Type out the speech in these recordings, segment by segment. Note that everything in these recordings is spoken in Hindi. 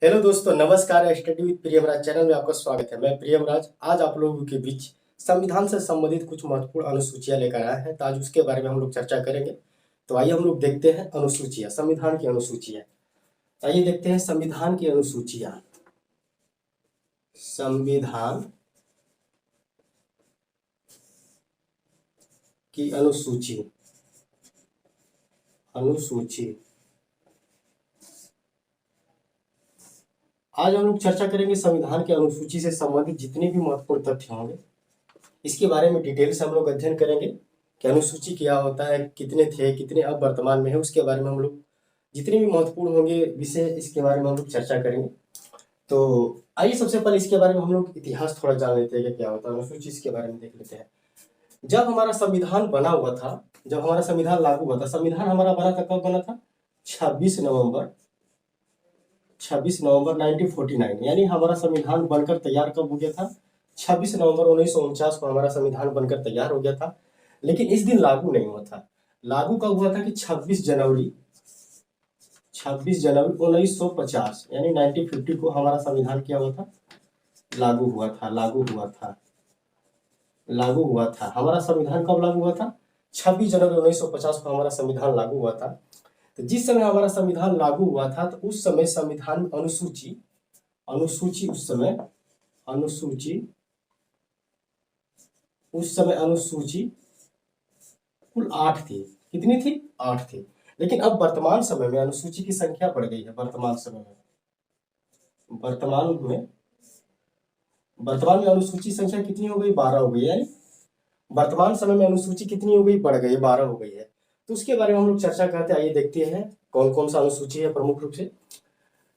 हेलो दोस्तों, नमस्कार। स्टडी विद प्रियमराज चैनल में आपका स्वागत है। मैं प्रियमराज आज आप लोगों के बीच संविधान से संबंधित कुछ महत्वपूर्ण अनुसूचियां लेकर आए हैं, तो आज उसके बारे में हम लोग चर्चा करेंगे। तो आइए हम लोग देखते हैं अनुसूचियां, संविधान की अनुसूचियां। आइए देखते हैं संविधान की अनुसूचियां। संविधान की अनुसूची अनुसूची आज हम लोग चर्चा करेंगे संविधान की अनुसूची से संबंधित जितने भी महत्वपूर्ण तथ्य होंगे, इसके बारे में डिटेल से हम लोग अध्ययन करेंगे कि अनुसूची क्या होता है, कितने थे, कितने अब वर्तमान में है, उसके बारे में हम लोग जितने भी महत्वपूर्ण होंगे विषय, इसके बारे में हम लोग चर्चा करेंगे। तो आइए सबसे पहले इसके बारे में हम लोग इतिहास थोड़ा जान लेते हैं कि क्या होता है अनुसूची, इसके बारे में देख लेते हैं। जब हमारा संविधान बना हुआ था, जब हमारा संविधान लागू हुआ था, संविधान हमारा बना था, कब बना था? 26 नवंबर 1949, यानी हमारा संविधान बनकर तैयार कब हो गया था? 26 नवंबर 1949 को हमारा संविधान बनकर तैयार हो गया था। लेकिन इस दिन लागू नहीं हुआ था। लागू कब हुआ था कि 26 जनवरी 1950, यानी 1950 को हमारा संविधान क्या हुआ था? लागू हुआ था। हमारा संविधान कब लागू हुआ था? 26 जनवरी 1950 को हमारा संविधान लागू हुआ था। तो जिस समय हमारा संविधान लागू हुआ था, तो उस समय संविधान अनुसूची कुल 8 थी। कितनी थी? 8 थी। लेकिन अब वर्तमान समय में अनुसूची की संख्या बढ़ गई है। वर्तमान में अनुसूची संख्या कितनी हो गई? 12 हो गई। यानी वर्तमान समय में अनुसूची कितनी हो गई? बढ़ गई, 12 हो गई है। तो उसके बारे में हम लोग चर्चा करते हैं। आइए देखते हैं कौन कौन सा अनुसूची है प्रमुख रूप से।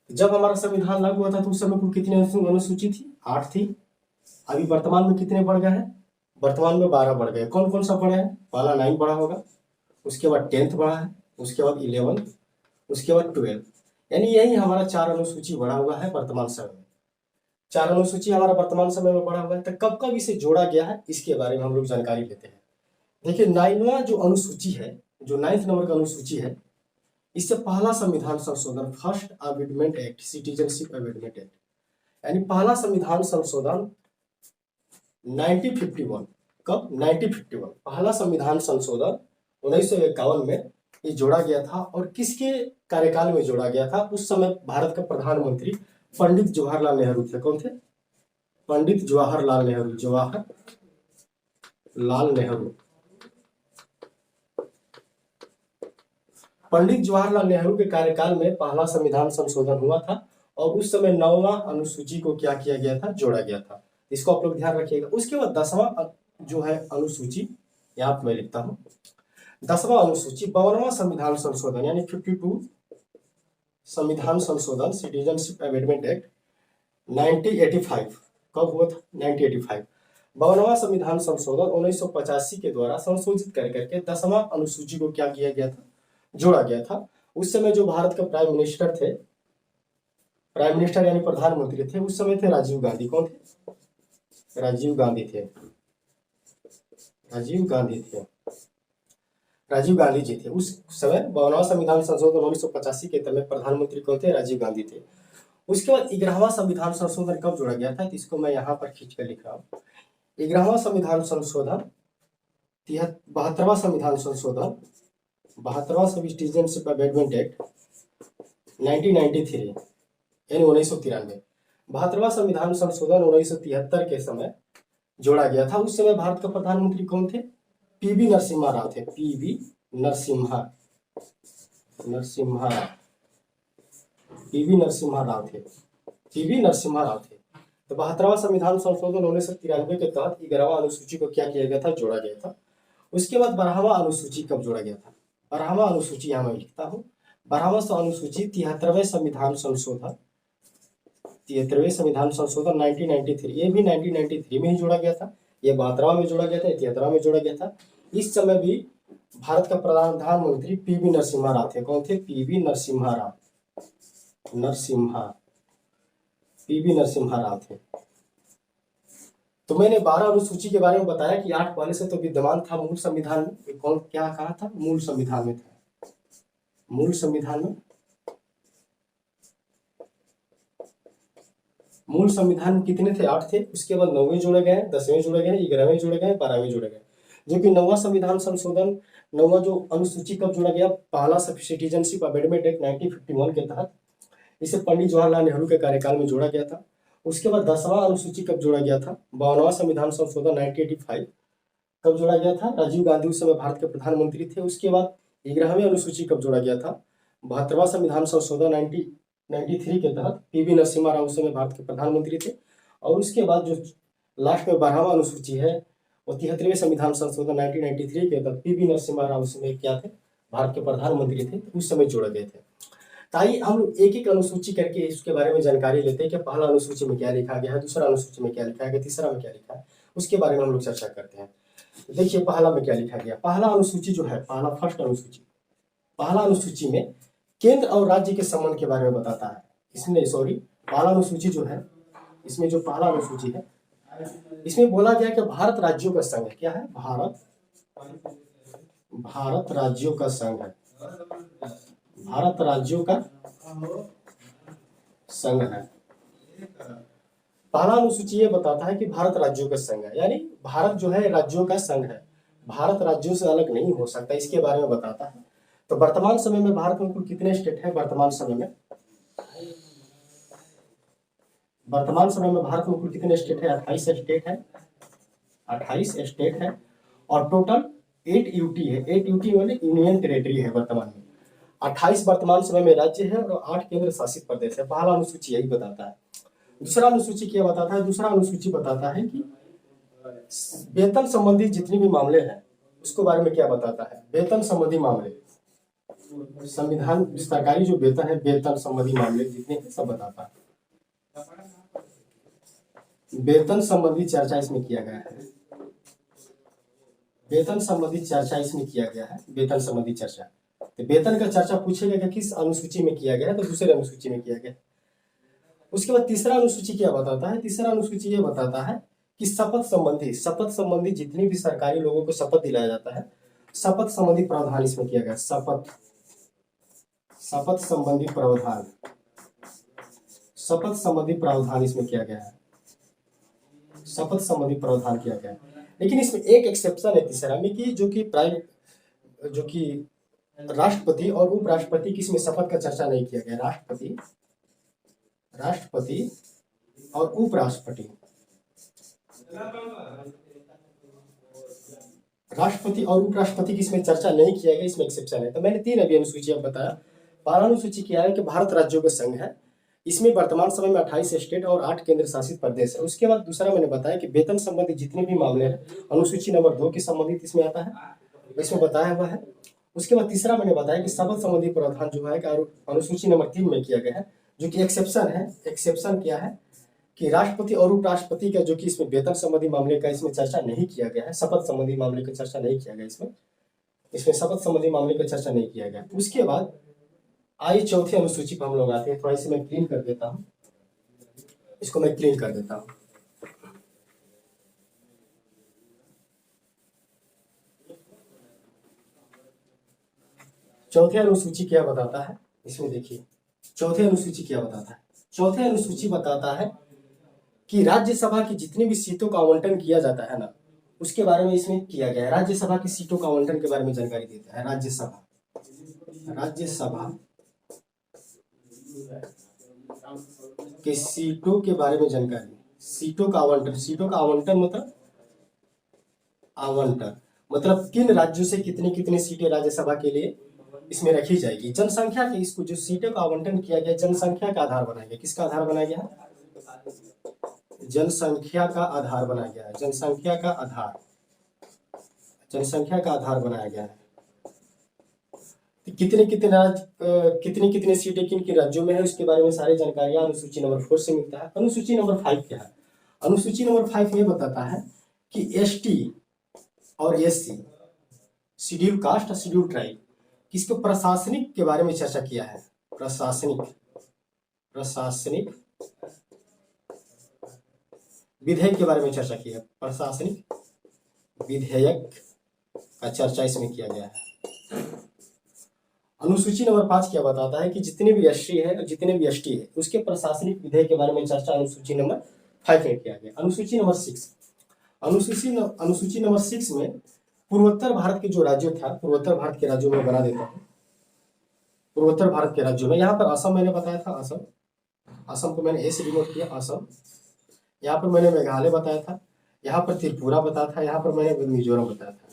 जब हमारा संविधान लागू हुआ था तो उस समय कुल कितनी अनुसूची थी? 8 थी। अभी वर्तमान में कितने बढ़ गए हैं? वर्तमान में 12 बढ़ गए। कौन कौन सा बढ़ा है? पहला 9 बढ़ा होगा, उसके बाद 10th बढ़ा है, उसके बाद 11, उसके बाद 12, यानी यही हमारा 4 अनुसूची बढ़ा हुआ है वर्तमान समय में। 4 अनुसूची हमारा वर्तमान समय में बढ़ा हुआ है। तो कब कब इसे जोड़ा गया है, इसके बारे में हम लोग जानकारी लेते हैं। देखिए, 9वां जो अनुसूची है, जो 9th नंबर का अनुसूची है, इससे पहला संविधान संशोधन, first amendment act, citizenship amendment act, यानी पहला संविधान संशोधन 1951। कब? 1951 पहला संविधान संशोधन 1951 में ये जोड़ा गया था। और किसके कार्यकाल में जोड़ा गया था? उस समय भारत का प्रधानमंत्री पंडित जवाहरलाल नेहरू थे। कौन थे? पंडित जवाहरलाल नेहरू। पंडित जवाहरलाल नेहरू के कार्यकाल में पहला संविधान संशोधन हुआ था। और उस समय 9वां अनुसूची को क्या किया गया था? जोड़ा गया था। इसको आप लोग ध्यान रखिएगा। उसके बाद 10वां जो है अनुसूची, यहाँ पे मैं लिखता हूँ 10वां अनुसूची, 52वां संविधान संशोधन, यानी 52 संविधान संशोधन, सिटीजनशिप अमेंडमेंट एक्ट 1985। कब हुआ था? 1985। 52वां संविधान संशोधन 1985 के द्वारा संशोधित कर करके 10वां अनुसूची को क्या किया गया था? जोड़ा गया था। उस समय जो भारत के प्राइम मिनिस्टर थे, प्राइम मिनिस्टर यानी प्रधानमंत्री थे, उस समय थे राजीव गांधी। कौन थे? राजीव गांधी जी थे उस समय। 52वां संविधान संशोधन 1985 के तहत प्रधानमंत्री कौन थे? राजीव गांधी थे। उसके बाद 11वां संविधान संशोधन कब जोड़ा गया था? तो इसको मैं यहाँ पर खींच कर लिख रहा हूँ। 11वां संविधान संशोधन, 72वां संविधान संशोधन, 72वां सिटीजनशिप अमेंडमेंट एक्ट 1993, यानी 1993। 72वां संविधान संशोधन 1973 के समय जोड़ा गया था। उस समय भारत का प्रधानमंत्री कौन थे? पीवी नरसिम्हा राव थे। पीवी नरसिम्हा राव थे। तो 72वां संविधान संशोधन 1993 के तहत 11वां अनुसूची को क्या किया गया था? जोड़ा गया था। उसके बाद 12वां अनुसूची कब जोड़ा गया था? 12वां अनुसूची यहाँ मैं लिखता हूँ। 12वां अनुसूची 73वें संविधान संशोधन 1993, ये भी 1993 में ही जोड़ा गया था। ये 72वां में जोड़ा गया था, 73वां में जोड़ा गया था। इस समय भी भारत का प्रधानमंत्री पीवी नरसिम्हा राव थे। कौन थे? पीवी नरसिम्हा राव थे। तो मैंने 12 अनुसूची के बारे में बताया कि 8 पहले से तो विद्यमान था मूल संविधान में। कौन क्या कहा था? मूल संविधान में मूल संविधान में कितने थे? 8 थे। उसके बाद 9वें जोड़े गए, 10वें जोड़े गए, 11वें जोड़े गए, 12वें जोड़े गए। जो कि 9वां संविधान संशोधन, 9वां जो अनुसूची कब जोड़ा गया? पहला सिटीजनशिप अमेंडमेंट एक्ट 1951 के तहत इसे पंडित जवाहरलाल नेहरू के कार्यकाल में जोड़ा गया था। उसके बाद 10वां अनुसूची कब जोड़ा गया था? 52वां संविधान संशोधन 1985 कब जोड़ा गया था? राजीव गांधी उस समय भारत के प्रधानमंत्री थे। उसके बाद 11वीं अनुसूची कब जोड़ा गया था? 72वां संविधान संशोधन 1993 के तहत पीवी नरसिम्हा राव उस समय भारत के प्रधानमंत्री थे। और उसके बाद जो लास्ट में 12वां अनुसूची है वो 73वें संविधान संशोधन 1993 के तहत पीवी नरसिम्हा राव उस समय क्या थे? भारत के प्रधानमंत्री थे, उस समय जोड़े गए थे। ताकि हम लोग एक एक अनुसूची करके इसके बारे में जानकारी लेते हैं कि पहला अनुसूची में क्या लिखा गया है, दूसरा अनुसूची में क्या लिखा है, तीसरा में क्या लिखा है, उसके बारे में हम लोग चर्चा करते हैं। देखिए पहला में क्या लिखा गया। पहला अनुसूची जो है, फर्स्ट अनुसूची, पहला अनुसूची में केंद्र और राज्य के संबंध के बारे में बताता है। इसमें पहला अनुसूची जो है, इसमें जो पहला अनुसूची है इसमें बोला गया कि भारत राज्यों का संघ है। क्या है? भारत राज्यों का संघ है। भारत राज्यों का संघ है। पहला अनुसूची ये बताता है कि भारत राज्यों का संघ है, यानी भारत जो है राज्यों का संघ है, भारत राज्यों से अलग नहीं हो सकता, इसके बारे में बताता है। तो वर्तमान समय में भारत में कुल कितने स्टेट है? वर्तमान समय में भारत में कुल कितने स्टेट है? 28 स्टेट है। 28 स्टेट है और टोटल 8 यूटी है। 8 यूटी मतलब यूनियन टेरिटरी है वर्तमान में। 28 वर्तमान समय में राज्य है और 8 केंद्र शासित प्रदेश है। पहला अनुसूची यही बताता है। दूसरा अनुसूची क्या बताता है? दूसरा अनुसूची बताता है कि वेतन संबंधी जितने भी मामले हैं उसके बारे में क्या बताता है? वेतन संबंधी मामले, संविधान सरकारी जो वेतन है, वेतन संबंधी मामले जितने हैं सब बताता है। वेतन संबंधी चर्चा इसमें किया गया है। वेतन संबंधी चर्चा इसमें किया गया है। वेतन संबंधी चर्चा, तो वेतन का चर्चा पूछेगा कि किस अनुसूची में किया गया है, तो दूसरे अनुसूची में किया गया। उसके बाद तीसरा अनुसूची क्या बताता है? तीसरा अनुसूची ये बताता है कि शपथ संबंधी जितनी भी सरकारी लोगों को शपथ दिलाया जाता है, शपथ संबंधी प्रावधान इसमें किया गया। शपथ संबंधी प्रावधान इसमें किया गया है। शपथ संबंधी प्रावधान किया गया है। लेकिन इसमें एक एक्सेप्शन है तीसरा में कि जो कि राष्ट्रपति और उपराष्ट्रपति की इसमें शपथ का चर्चा नहीं किया गया। राष्ट्रपति और उपराष्ट्रपति, राष्ट्रपति और उपराष्ट्रपति की इसमें चर्चा नहीं किया गया, इसमें एक्सेप्शन है। तो मैंने 3 अभी अनुसूची बताया। पहला अनुसूची क्या है कि भारत राज्यों का संघ है, इसमें वर्तमान समय में 28 स्टेट और 8 केंद्र शासित प्रदेश है। उसके बाद दूसरा मैंने बताया कि वेतन संबंधी जितने भी मामले हैं अनुसूची नंबर 2 के संबंधित इसमें आता है, इसमें बताया हुआ है। उसके बाद तीसरा मैंने बताया कि शपथ संबंधी प्रावधान जो है अनुसूची नंबर 3 में किया गया है, जो कि एक्सेप्शन है। एक्सेप्शन क्या है कि राष्ट्रपति और उपराष्ट्रपति का जो कि इसमें वेतन संबंधी मामले का इसमें चर्चा नहीं किया गया है, शपथ संबंधी मामले का चर्चा नहीं किया गया, इसमें शपथ संबंधी मामले का चर्चा नहीं किया गया। उसके बाद आइए चौथे अनुसूची पर हम लोग आते हैं। थोड़ा इसे मैं क्लीन कर देता हूँ, इसको मैं क्लीन कर देता हूँ। चौथे अनुसूची क्या बताता है? इसमें देखिए चौथे अनुसूची क्या बताता है। चौथे अनुसूची बताता है कि राज्यसभा की जितनी भी सीटों का आवंटन किया जाता है ना, उसके बारे में इसमें किया गया है। राज्यसभा की सीटों का आवंटन के बारे में जानकारी देता है। राज्यसभा के सीटों के बारे में जानकारी। सीटों का आवंटन मतलब किन राज्यों से कितनी कितनी सीटें राज्यसभा के लिए इसमें रखी जाएगी। जनसंख्या के इसको जो सीटों का आवंटन किया गया जनसंख्या का आधार बनाया गया। किसका आधार बनाया गया है? जनसंख्या का आधार बनाया गया है। जनसंख्या का आधार बनाया गया है। कितने कितने सीटें किन किन राज्यों में है उसके बारे में सारी जानकारियां अनुसूची नंबर 4 से मिलता है। अनुसूची नंबर 5 क्या है? अनुसूची नंबर 5 ये बताता है कि एसटी और एससी, शेड्यूल कास्ट और शेड्यूल ट्राइब, इसको प्रशासनिक के बारे में चर्चा किया है। प्रशासनिक विधेयक के बारे में चर्चा की है। प्रशासनिक विधेयक का चर्चा इसमें किया गया है। अनुसूची नंबर 5 क्या बताता है कि जितने भी एससी है और जितने भी एसटी है उसके प्रशासनिक विधेयक के बारे में चर्चा अनुसूची नंबर 5 में किया गया। अनुसूची नंबर 6, अनुसूची नंबर 6 में पूर्वोत्तर भारत के जो राज्य था, पूर्वोत्तर भारत के राज्यों में बना देता है। पूर्वोत्तर भारत के राज्यों में, यहाँ पर असम मैंने बताया था, असम को मैंने ए से डिनोट किया, असम। यहाँ पर मैंने मेघालय बताया था, यहाँ पर त्रिपुरा बताया था, यहाँ पर मैंने मिजोरम बताया था।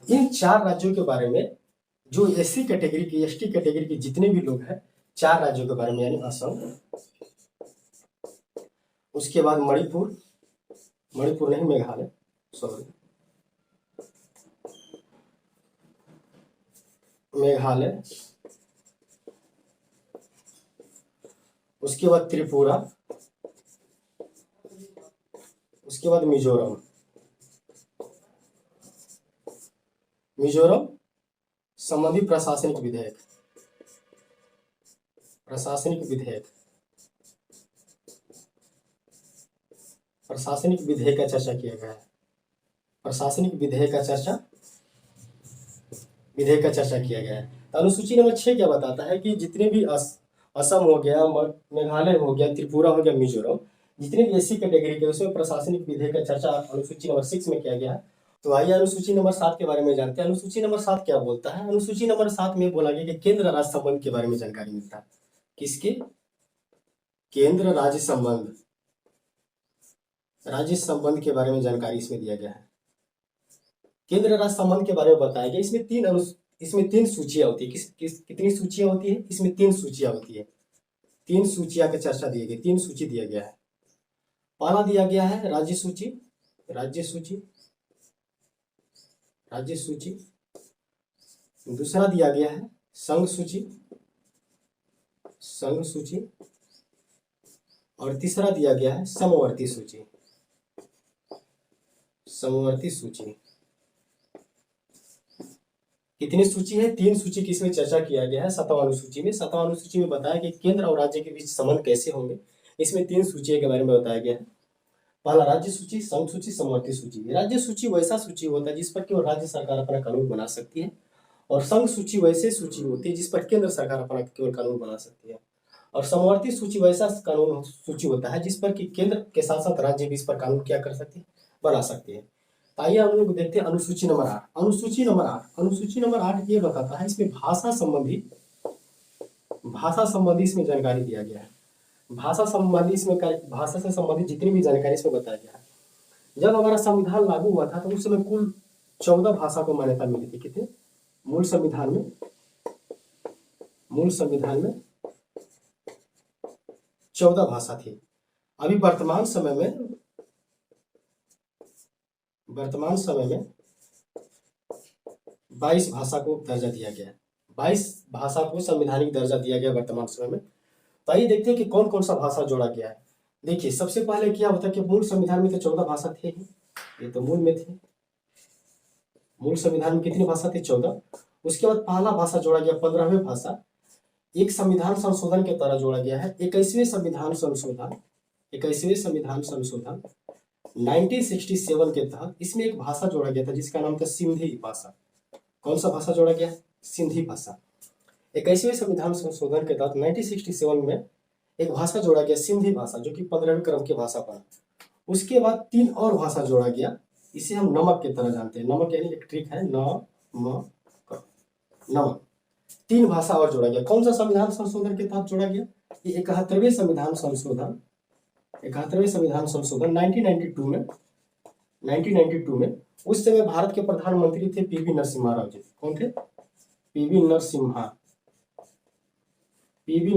इन 4 राज्यों के बारे में जो एससी कैटेगरी की, एसटी कैटेगरी के जितने भी लोग हैं, 4 राज्यों के बारे में, यानी असम, उसके बाद मणिपुर नहीं, मेघालय, सॉरी, मेघालय, उसके बाद त्रिपुरा, उसके बाद मिजोरम संबंधी प्रशासनिक विधेयक का चर्चा किया गया है। प्रशासनिक विधेयक का चर्चा किया गया है। तो अनुसूची नंबर 6 क्या बताता है कि जितने भी असम हो गया, मेघालय हो गया, त्रिपुरा हो गया, मिजोरम, जितने भी एससी कैटेगरी के उसमें प्रशासनिक विधेयक का चर्चा अनुसूची नंबर 6 में किया गया है। तो आइए अनुसूची नंबर 7 के बारे में जानते हैं। अनुसूची नंबर 7 क्या बोलता है? अनुसूची नंबर 7 में बोला गया कि केंद्र राज्य संबंध के बारे में जानकारी मिलता है। किसके? केंद्र राज्य संबंध के बारे में जानकारी इसमें दिया गया है। केंद्र राज्य संबंध के बारे में बताया गया। इसमें 3 सूचियां होती है। कितनी सूचियां होती है? इसमें 3 सूचियां होती है। 3 सूचियां की चर्चा दी गई, 3 सूची दिया गया है। पहला दिया गया है राज्य सूची। दूसरा दिया गया है संघ सूची, और तीसरा दिया गया है समवर्ती सूची। कितनी सूची है? 3 सूची की इसमें चर्चा किया गया है 7वां अनुसूची में। 7वां अनुसूची में बताया कि केंद्र और राज्य के बीच संबंध कैसे होंगे। इसमें 3 सूचियों के बारे में बताया गया है। पहला राज्य सूची, संघ सूची, समवर्ती सूची। राज्य सूची वैसा सूची होता है जिस पर केवल राज्य सरकार अपना कानून बना सकती है, और संघ सूची वैसे सूची होती है जिस पर केंद्र सरकार अपना केवल कानून बना सकती है, और समवर्ती सूची वैसा कानून सूची होता है जिस पर कि केंद्र के साथ साथ राज्य भी इस पर कानून क्या कर सकते हैं? बना सकते हैं। आइए हम लोग देखते हैं अनुसूची नंबर 8। अनुसूची नंबर 8 ये बताता है, इसमें भाषा संबंधी इसमें जानकारी दिया गया है। भाषा से संबंधित जितनी भी जानकारी इसमें बताया गया है। जब हमारा संविधान लागू हुआ था तो उस समय कुल 14 भाषा को मान्यता मिली थी। कितने? मूल संविधान में 14 भाषा थी। अभी वर्तमान समय में 22 भाषा को दर्जा दिया गया है। 22 भाषा को संवैधानिक दर्जा दिया गया वर्तमान समय में। तो आइए देखते हैं कि कौन कौन सा भाषा जोड़ा गया है। देखिए, सबसे पहले क्या होता है कि मूल संविधान में तो 14 भाषा थे ही, ये तो मूल में थे। मूल संविधान में कितनी भाषा थी? 14। उसके बाद पहला भाषा जोड़ा गया, 15वें भाषा एक संविधान संशोधन के द्वारा जोड़ा गया है। 21वें संविधान संशोधन 1967 के तहत इसमें एक भाषा जोड़ा गया था जिसका नाम था सिंधी भाषा। कौन सा भाषा जोड़ा गया? सिंधी भाषा। 21वें संविधान संशोधन के तहत 1967 में एक भाषा जोड़ा गया, सिंधी भाषा, जो कि 15वें क्रम की भाषा बना। उसके बाद 3 और भाषा जोड़ा गया, इसे हम नमक की तरह जानते हैं। नमक यानी एक ट्रिक है, नमक। 3 भाषा और जोड़ा गया। कौन सा संविधान संशोधन के तहत जोड़ा गया? ये 71वें संविधान संशोधन 1992 में उस समय भारत के प्रधानमंत्री थे पीवी नरसिम्हा राव जी। कौन थे? पीवी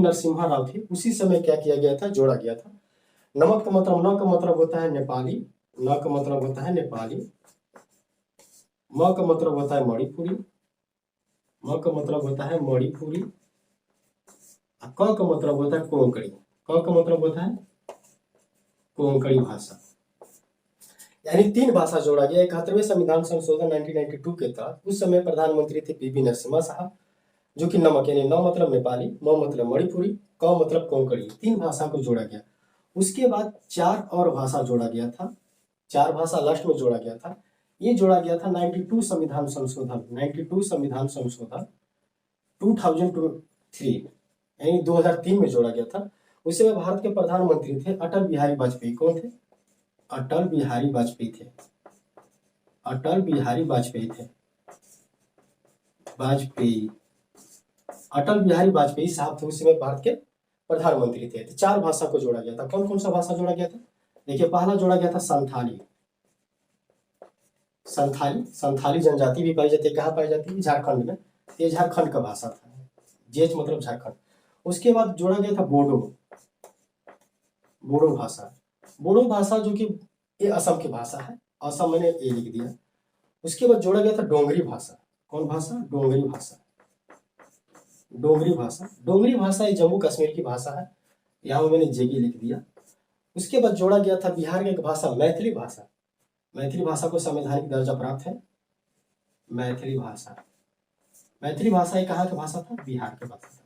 नरसिम्हा राव थे। उसी समय क्या किया गया था? जोड़ा गया था। नमक का मतलब, न का मतलब होता है नेपाली, न का मतलब होता है नेपाली, म का मतलब होता है मणिपुरी, म का मतलब होता है मणिपुरी, क का मतलब होता है कोंकणी, क का मतलब होता है कोंकणी भाषा। यानी 3 भाषा जोड़ा गया। 71वें संविधान संशोधन 1992 के तहत उस समय प्रधानमंत्री थे पीवी नरसिम्हा साहब, जो कि नमक यानी न मतलब नेपाली, म मतलब मणिपुरी, क मतलब कोंकणी, 3 भाषा को जोड़ा गया। उसके बाद 4 और भाषा जोड़ा गया था। 4 भाषा लास्ट में जोड़ा गया था। ये जोड़ा गया था 92 संविधान संशोधन 2003 यानी 2003 में जोड़ा गया था। उस समय भारत के प्रधानमंत्री थे अटल बिहारी वाजपेयी। कौन थे? अटल बिहारी वाजपेयी थे। अटल बिहारी वाजपेयी थे। वाजपेयी, अटल बिहारी वाजपेयी साहब थे, उस समय भारत के प्रधानमंत्री थे। तो 4 भाषा को जोड़ा गया था। कौन कौन सा भाषा जोड़ा गया था? देखिए, पहला जोड़ा गया था संथाली। संथाली जनजाति भी पाई जाती है। कहाँ पाई जाती है? झारखंड में। ये झारखंड का भाषा था। जेच मतलब झारखंड। उसके बाद जोड़ा गया था बोडो। बोडो भाषा। बोडो भाषा जो कि ये असम की भाषा है। असम मैंने ये लिख दिया। उसके बाद जोड़ा गया था डोंगरी भाषा। कौन भाषा? डोंगरी भाषा। डोंगरी भाषा, डोंगरी भाषा ये जम्मू कश्मीर की भाषा है। यहाँ मैंने जेगी लिख दिया। उसके बाद जोड़ा गया था बिहार की एक भाषा मैथिली भाषा। मैथिली भाषा को संवैधानिक दर्जा प्राप्त है। मैथिली भाषा, मैथिली भाषा ये कहाँ की भाषा था? बिहार की भाषा था।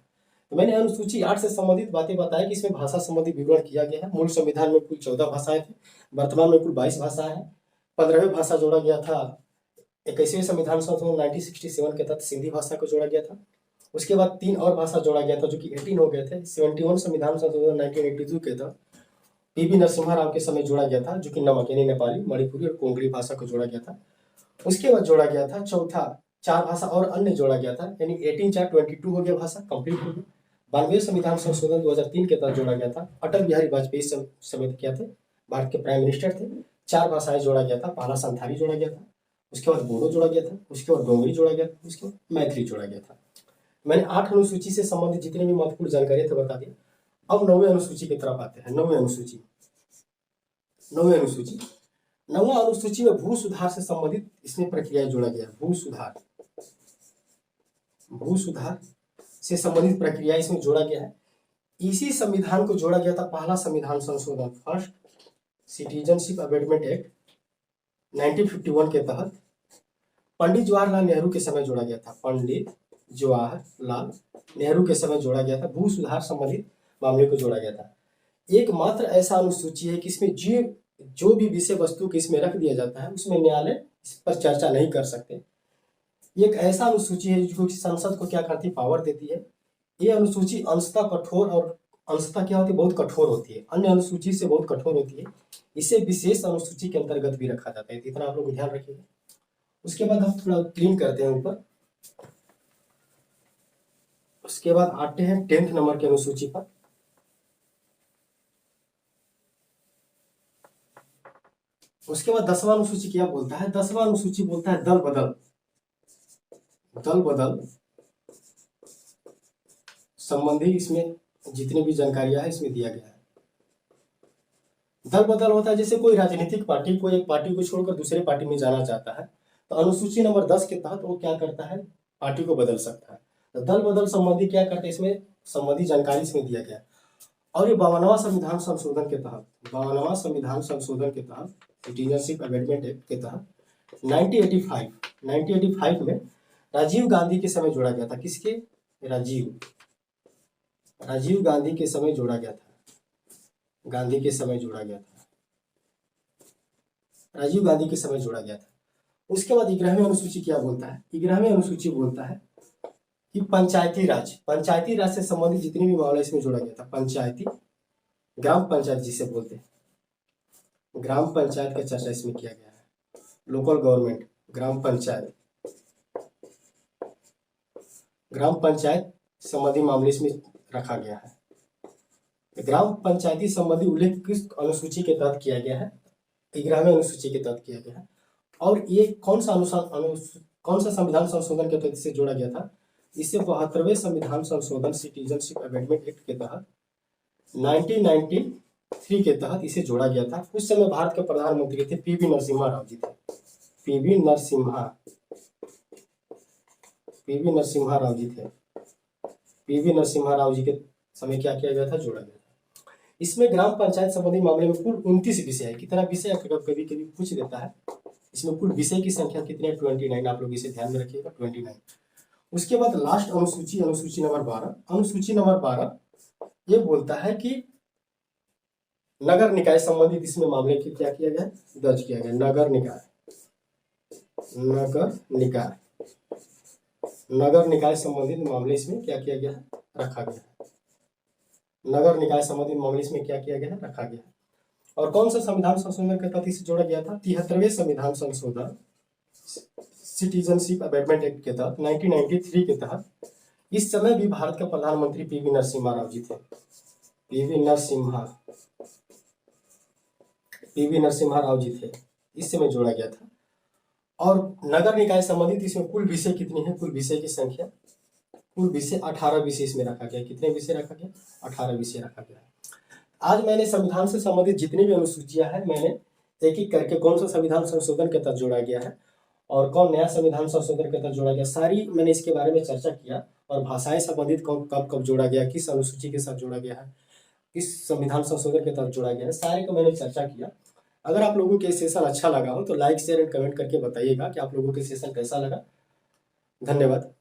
तो मैंने अनुसूची 8 से संबंधित बातें बताई कि इसमें भाषा संबंधी विवरण किया गया है। मूल संविधान में कुल 14 भाषाएं थी, वर्तमान में कुल 22 भाषाएं हैं। 15वीं भाषा जोड़ा गया था 21वें संविधान संशोधन 1967 के तहत सिंधी भाषा को जोड़ा गया था। उसके बाद 3 और भाषा जोड़ा गया था जो कि 18 हो गए थे। 71 संविधान संशोधन 1982 के तहत पीवी नरसिम्हा राव के समय जोड़ा गया था, जो कि नमक यानी नेपाली, मणिपुरी और कोंकणी भाषा को जोड़ा गया था। उसके बाद जोड़ा गया था चौथा 4 भाषा और अन्य जोड़ा गया था, यानी 18/4/22 हो गया, भाषा कंप्लीट हो गई। 92 संविधान संशोधन 2003 के तहत जोड़ा गया था। अटल बिहारी वाजपेयी समय क्या थे? भारत के प्राइम मिनिस्टर थे। 4 भाषाएं जोड़ा गया था। पहला संथाली जोड़ा गया था, उसके बाद बोडो जोड़ा गया था, उसके बाद डोंगरी जोड़ा गया था, उसके बाद मैथिली जोड़ा गया था। मैंने 8 अनुसूची से संबंधित जितनी भी महत्वपूर्ण जानकारी थे बता दी। अब 9वीं अनुसूची की तरफ आते हैं। 9वीं अनुसूची, 9वीं अनुसूची, 9वां अनुसूची में भू सुधार से संबंधित इसमें प्रक्रियाएं जोड़ा गया। भू सुधार, भू सुधार से संबंधित प्रक्रिया इसमें जोड़ा गया है। इसी संविधान को जोड़ा गया था पहला संविधान संशोधन, फर्स्ट सिटीजनशिप अमेंडमेंट एक्ट 1951 के तहत पंडित जवाहरलाल नेहरू के समय जोड़ा गया था। पंडित जवाहरलाल नेहरू के समय जोड़ा गया था। भू सुधार संबंधित मामले को जोड़ा गया था। एकमात्र ऐसा अनुसूची है कि इसमें जो भी विषय वस्तु को इसमें रख दिया जाता है उसमें न्यायालय इस पर चर्चा नहीं कर सकते। एक ऐसा अनुसूची है जो संसद को क्या करती है? पावर देती है। ये अनुसूची अंशतः कठोर और अंशतः क्या होती है? बहुत कठोर होती है। अन्य अनुसूची से बहुत कठोर होती है। इसे विशेष अनुसूची के अंतर्गत भी रखा जाता है। इतना आप लोग ध्यान रखिएगा। उसके बाद हम थोड़ा क्लीन करते हैं ऊपर। उसके बाद आते हैं 10th नंबर की अनुसूची पर। उसके बाद 10वां अनुसूची क्या बोलता है? 10वां अनुसूची बोलता है दल बदल। दल बदल संबंधी इसमें जितनी भी जानकारियां है इसमें दिया गया है। दल बदल होता है जैसे कोई राजनीतिक पार्टी कोई एक पार्टी को छोड़कर दूसरे पार्टी में जाना चाहता है तो अनुसूची नंबर 10 के तहत वो क्या करता है? पार्टी को बदल सकता है। तो दल बदल संबंधी क्या करते हैं? इसमें संबंधी जानकारी इसमें दिया गया है। और ये 52वां संविधान संशोधन के तहत, 52वां संविधान संशोधन के तहत, सिटीजनशिप अमेंडमेंट एक्ट के तहत 1985 में राजीव गांधी के समय जोड़ा गया था। किसके? राजीव गांधी के समय जोड़ा गया था। गांधी के समय जोड़ा गया था। राजीव गांधी के समय जोड़ा गया था। उसके बाद 11वीं अनुसूची क्या बोलता है? 11वीं अनुसूची बोलता है कि पंचायती राज से संबंधित जितनी भी मामले इसमें जोड़ा गया था। पंचायती, ग्राम पंचायत जिसे बोलते हैं, ग्राम पंचायत का चर्चा इसमें किया गया है। लोकल गवर्नमेंट, ग्राम पंचायत संबंधी मामले इसमें रखा गया है। ग्राम पंचायती संबंधी उल्लेख किस अनुसूची के तहत किया गया है? 11वीं अनुसूची के तहत किया गया है। और ये कौन सा संविधान संशोधन के तहत इसे जोड़ा गया था? इसे 72वें संविधान संशोधन सिटीजनशिप अमेंडमेंट एक्ट के तहत 1993 के तहत इसे जोड़ा गया था। उस समय भारत के प्रधानमंत्री थे पीवी नरसिम्हा राव जी थे। पीवी नरसिम्हा राव जी थे। पीवी नरसिम्हा राव जी के समय क्या किया गया था? जोड़ा गया था। इसमें ग्राम पंचायत संबंधी मामले में कुल 29 विषय है। कितना विषय कभी कभी पूछ देता है। इसमें कुल विषय की संख्या कितनी है? 29। आप लोग इसे ध्यान में रखिएगा, 29। उसके बाद लास्ट अनुसूची, अनुसूची नंबर 12। अनुसूची नंबर 12 ये बोलता है कि नगर निकाय संबंधित इसमें मामले की क्या किया गया? दर्ज किया गया। नगर निकाय नगर निकाय संबंधित मामले इसमें क्या किया गया है, रखा गया है। नगर निकाय संबंधित मामले इसमें क्या किया गया है, रखा गया है। और कौन सा संविधान संशोधन के तहत इसे जोड़ा गया था, 73वें संविधान संशोधन सिटीजनशिप अमेंडमेंट एक्ट के तहत 1993 के तहत। इस समय भी भारत के प्रधानमंत्री पीवी नरसिम्हा राव जी थे। पीवी नरसिम्हा राव जी थे, इस समय जोड़ा गया था। और नगर निकाय संबंधित इसमें कुल विषय कितनी है, कुल विषय की संख्या, कुल विषय 18 विषय इसमें रखा गया। कितने विषय रखा गया, 18 विषय रखा गया। आज मैंने संविधान से संबंधित जितनी भी अनुसूचियां हैं मैंने एक एक करके कौन सा संविधान संशोधन के तहत जोड़ा गया है और कौन नया संविधान संशोधन के तहत जोड़ा गया, सारी मैंने इसके बारे में चर्चा किया। और भाषाएं संबंधित कब कब जोड़ा गया, किस अनुसूची के साथ जोड़ा गया है, किस संविधान संशोधन के तहत जोड़ा गया है, सारे को मैंने चर्चा किया। अगर आप लोगों के सेशन अच्छा लगा हो तो लाइक शेयर एंड कमेंट करके बताइएगा कि आप लोगों के सेशन कैसा लगा। धन्यवाद।